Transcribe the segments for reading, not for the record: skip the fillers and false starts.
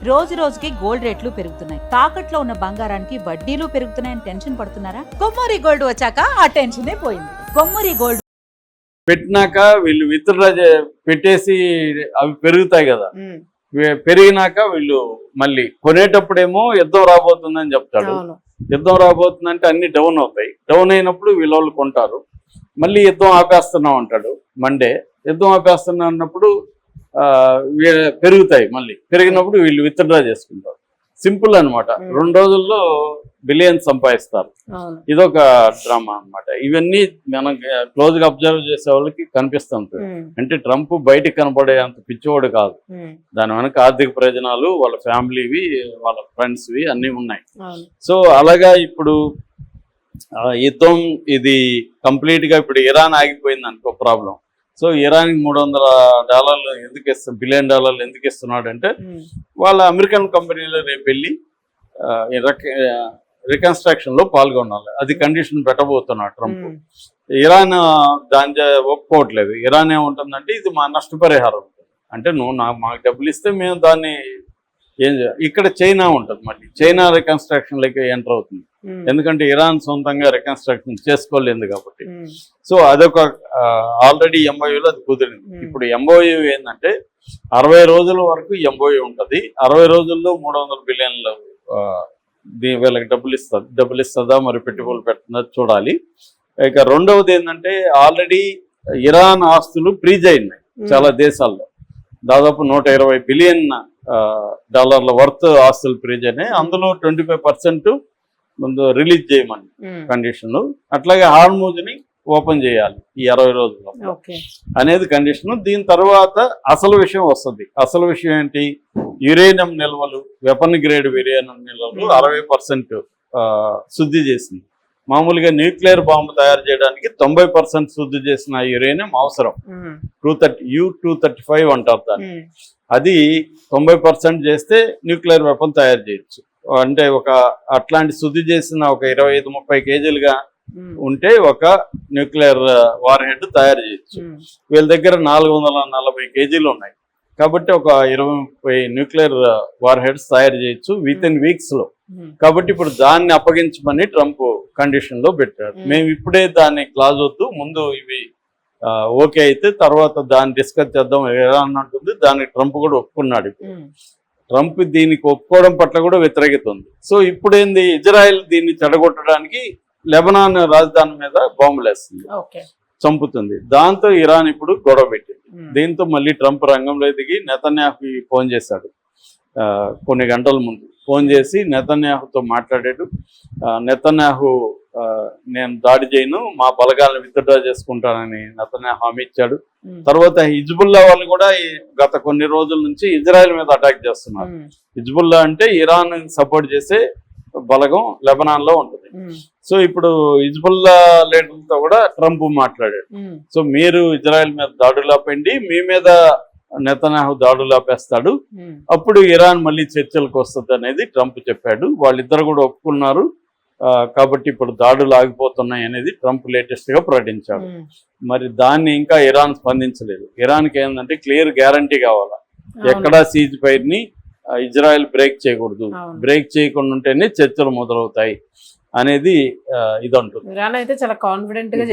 రోజు రోజుకి గోల్డ్ రేట్లు పెరుగుతున్నాయి. తాకట్లో ఉన్న బంగారానికి వడ్డీలు పెరుగుతున్నాయని టెన్షన్ పడుతున్నారా? కొమ్మూరి గోల్డ్ వచ్చాక ఆ టెన్షనే పోయింది. కొమ్మూరి గోల్డ్ పెట్టినాక వీళ్ళు విత్డ్రా పెట్టేసి అవి పెరుగుతాయి కదా, పెరిగినాక వీళ్ళు మళ్ళీ కొనేటప్పుడేమో యుద్ధం రాబోతుందని చెప్తాడు. యుద్ధం రాబోతుందంటే అన్ని డౌన్ అవుతాయి. డౌన్ అయినప్పుడు వీళ్ళు కొంటారు. మళ్ళీ యుద్ధం ఆపేస్తున్నాం అంటాడు మండే. యుద్ధం ఆపేస్తున్నా అన్నప్పుడు పెరుగుతాయి. మళ్ళీ పెరిగినప్పుడు వీళ్ళు విత్డ్రా చేసుకుంటారు. సింపుల్ అనమాట. 2 రోజుల్లో బిలియన్స్ సంపాదిస్తారు. ఇదొక డ్రామా అనమాట. ఇవన్నీ మనం క్లోజ్ గా అబ్జర్వ్ చేసే వాళ్ళకి కనిపిస్తుంటాయి. అంటే ట్రంప్ బయటికి కనపడే అంత పిచ్చివాడు కాదు. దాని వెనక ఆర్థిక ప్రయోజనాలు, వాళ్ళ ఫ్యామిలీవి, వాళ్ళ ఫ్రెండ్స్వి అన్నీ ఉన్నాయి. సో అలాగా ఇప్పుడు యుద్ధం ఇది కంప్లీట్ గా ఇప్పుడు ఇరాన్ ఆగిపోయింది అనుకో ప్రాబ్లం. సో ఇరాన్ $300 ఎందుకు బిలియన్ డాలర్లు ఎందుకు ఇస్తున్నాడు అంటే వాళ్ళ అమెరికన్ కంపెనీలో రేపు వెళ్ళి రికన్స్ట్రక్షన్ లో పాల్గొనాలి. అది కండిషన్ పెట్టబోతున్నాడు ట్రంప్. ఇరాన్ దాని ఒప్పుకోవట్లేదు. ఇరాన్ ఏముంటుందంటే ఇది మా నష్టపరిహారం అంటే నువ్వు మాకు డబ్బులు ఇస్తే మేము దాన్ని ఏం ఇక్కడ చైనా ఉంటుంది. మళ్ళీ చైనా రికన్స్ట్రక్షన్ లెక్క ఎంటర్ అవుతుంది. ఎందుకంటే ఇరాన్ సొంతంగా రికన్స్ట్రక్షన్ చేసుకోలేదు కాబట్టి. సో అదొక ఆల్రెడీ ఎంఓయూలో అది కుదిరింది. ఇప్పుడు ఎంఓయూ ఏంటంటే 60 రోజుల వరకు ఎంఓయూ ఉంటుంది. 60 రోజుల్లో 300 బిలియన్లు వీళ్ళకి డబ్బులు ఇస్తుందా మరి పెట్టుబడులు పెడుతుందా చూడాలి. ఇక రెండవది ఏంటంటే ఆల్రెడీ ఇరాన్ ఆస్తులు ఫ్రీజ్ అయినాయి చాలా దేశాల్లో. దాదాపు $120 బిలియన్ వర్త్ ఆస్తులు ఫ్రీజ్ అయినాయి. అందులో 25% ముందు రిలీజ్ చేయమని కండిషన్. అట్లాగే హార్మూజ్ ని ఓపెన్ చేయాలి ఈ 60 రోజుల్లో అనేది కండిషన్. దీని తర్వాత అసలు విషయం వస్తుంది. అసలు విషయం ఏంటి? యురేనియం నిల్వలు, వెపన్ గ్రేడ్ యురేనియం నిల్వలు 60% శుద్ధి చేసింది. మామూలుగా న్యూక్లియర్ బాంబు తయారు చేయడానికి 90% శుద్ధి చేసిన యురేనియం అవసరం. U-235 అంటారు దాన్ని. అది 90% చేస్తే న్యూక్లియర్ వెపన్ తయారు చేయొచ్చు. అంటే అట్లాంటి శుద్ధి చేసిన 25-30 కేజీలుగా ఉంటే ఒక న్యూక్లియర్ వార్ హెడ్ తయారు చేయొచ్చు. వీళ్ళ దగ్గర 440 కేజీలు ఉన్నాయి కాబట్టి 20-30 న్యూక్లియర్ వార్ హెడ్స్ తయారు చేయొచ్చు వితిన్ వీక్స్ లో. కాబట్టి ఇప్పుడు దాన్ని అప్పగించమని ట్రంప్ కండిషన్ లో పెట్టారు. మేము ఇప్పుడే దాన్ని క్లాజ్ వద్దు, ముందు ఇవి ఓకే అయితే తర్వాత దాన్ని డిస్కస్ చేద్దాం ఇరాన్ అంటుంది. దానికి ట్రంప్ కూడా ఒప్పుకున్నాడు. ట్రంప్ దీనికి ఒప్పుకోవడం పట్ల కూడా వ్యతిరేకత ఉంది. సో ఇప్పుడు ఏంది, ఇజ్రాయెల్ దీన్ని చెడగొట్టడానికి లెబనాన్ రాజధాని మీద బాంబులు వేస్తుంది, చంపుతుంది. దాంతో ఇరాన్ ఇప్పుడు గొడవ పెట్టింది. దీంతో మళ్ళీ ట్రంప్ రంగంలో దిగి నెతన్యాహుకి ఫోన్ చేశాడు. కొన్ని గంటల ముందు ఫోన్ చేసి నెతన్యాహుతో మాట్లాడాడు. నెతన్యాహు నేను దాడి చేయను, మా బలగాలను విత్డ్రా చేసుకుంటానని నెతన్యాహు హామీ ఇచ్చాడు. తర్వాత హిజ్బుల్లా వాళ్ళు కూడా గత కొన్ని రోజుల నుంచి ఇజ్రాయెల్ మీద అటాక్ చేస్తున్నారు. హిజ్బుల్లా అంటే ఇరాన్ సపోర్ట్ చేసే బలగం లెబనాన్ లో ఉంటుంది. సో ఇప్పుడు హిజ్బుల్లా లీడర్లతో కూడా ట్రంప్ మాట్లాడాడు. సో మీరు ఇజ్రాయెల్ మీద దాడులు ఆపండి, మీ మీద నెతన్యాహు దాడులు ఆపేస్తాడు, అప్పుడు ఇరాన్ మళ్ళీ చర్చలకు వస్తుంది అనేది ట్రంప్ చెప్పాడు. వాళ్ళిద్దరు కూడా ఒప్పుకున్నారు. కాబట్టి ఇప్పుడు దాడులు ఆగిపోతున్నాయి అనేది ట్రంప్ లేటెస్ట్ గా ప్రకటించాడు. మరి దాన్ని ఇంకా ఇరాన్ స్పందించలేదు. ఇరాన్కి ఏంటంటే క్లియర్ గ్యారంటీ కావాలా, ఎక్కడా సీజ్ ఫైర్ ని ఇజ్రాయెల్ బ్రేక్ చేయకూడదు, బ్రేక్ చేయకుండా ఉంటేనే చర్చలు మొదలవుతాయి అనేది ఇది అంటుంది.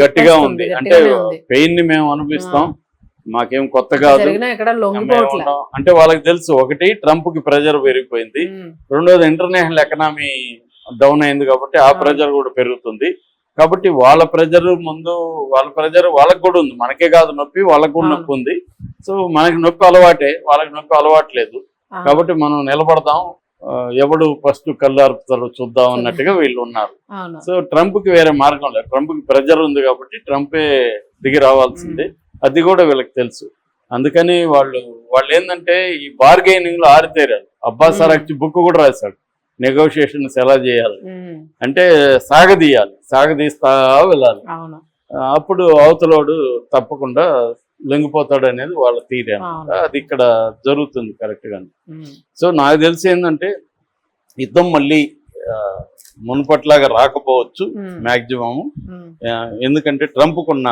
గట్టిగా ఉంది. అంటే పెయిన్ ని మేము అనిపిస్తాం, మాకేం కొత్త కాదు అంటే వాళ్ళకి తెలుసు. ఒకటి, ట్రంప్ కి ప్రెజర్ పెరిగిపోయింది. రెండోది, ఇంటర్నేషనల్ ఎకనామీ డౌన్ అయింది కాబట్టి ఆ ప్రెజర్ కూడా పెరుగుతుంది. కాబట్టి వాళ్ళ ప్రెజర్ ముందు, వాళ్ళ ప్రెజర్ వాళ్ళకి కూడా ఉంది, మనకే కాదు నొప్పి, వాళ్ళకు కూడా నొప్పి ఉంది. సో మనకి నొప్పి అలవాటే, వాళ్ళకి నొప్పి అలవాట్లేదు. కాబట్టి మనం నిలబడదాం, ఎవడు ఫస్ట్ కళ్ళు అరుపుతాడో చూద్దాం అన్నట్టుగా వీళ్ళు ఉన్నారు. సో ట్రంప్ కి వేరే మార్గం లేదు. ట్రంప్ కి ప్రెజర్ ఉంది కాబట్టి ట్రంపే దిగి రావాల్సిందే. అది కూడా వీళ్ళకి తెలుసు. అందుకని వాళ్ళు ఏంటంటే ఈ బార్గెనింగ్ లో ఆరితేరారు. అబ్బాస్ అరాగ్చి బుక్ కూడా రాశాడు, నెగోషియేషన్స్ ఎలా చేయాలి అంటే సాగదీస్తా వెళ్ళాలి. అప్పుడు అవతలోడు తప్పకుండా లొంగిపోతాడు అనేది వాళ్ళ థీరీ అన్నమాట. అది ఇక్కడ జరుగుతుంది కరెక్ట్ గా. సో నాకు తెలిసి ఏంటంటే యుద్ధం మళ్ళీ మునుపట్లాగా రాకపోవచ్చు మాక్సిమం. ఎందుకంటే ట్రంప్ కున్న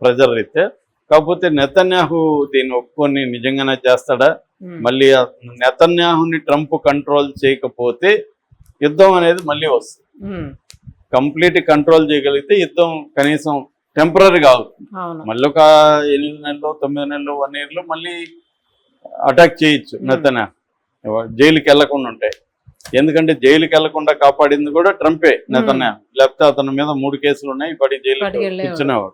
ప్రెజర్ అయితే కాకపోతే నెతన్యాహు దీన్ని ఒప్పుకొని నిజంగానే చేస్తాడా? మళ్ళీ నెతన్యాహుని ట్రంప్ కంట్రోల్ చేయకపోతే యుద్ధం అనేది మళ్ళీ వస్తుంది. కంప్లీట్ కంట్రోల్ చేయగలిగితే యుద్ధం కనీసం టెంపరీగా అవుతుంది. మళ్ళీ ఒక 8 నెలలు 9 నెలలు 1 year మళ్ళీ అటాక్ చేయొచ్చు నెతన్యాహు, జైలుకి వెళ్లకుండా ఉంటాయి. ఎందుకంటే జైలుకి వెళ్లకుండా కాపాడింది కూడా ట్రంపే నెతన్యాహు, లేకపోతే అతని మీద 3 కేసులు ఉన్నాయి, ఇప్పటి జైలు కూర్చునేవాడు.